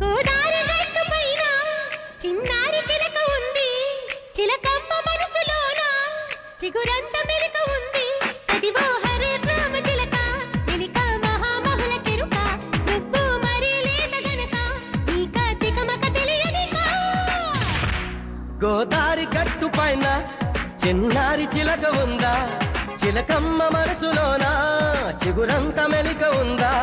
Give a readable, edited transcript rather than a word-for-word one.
గోదారి గట్టు పైన చిన్నారి చిలక ఉంది, చిలకమ్మ మనసులోన చిగురంత మెలిక ఉంది. అదివో హరే రామ చిలక మెలిక మహామహుల కెరుక, నువ్వు మరీ లేత గనక నీక తికమక తెలియనిక. గోదారి గట్టు పైన చిన్నారి చిలక ఉందా, చిలకమ్మ మనసులోన చిగురంత మెలిక ఉందా.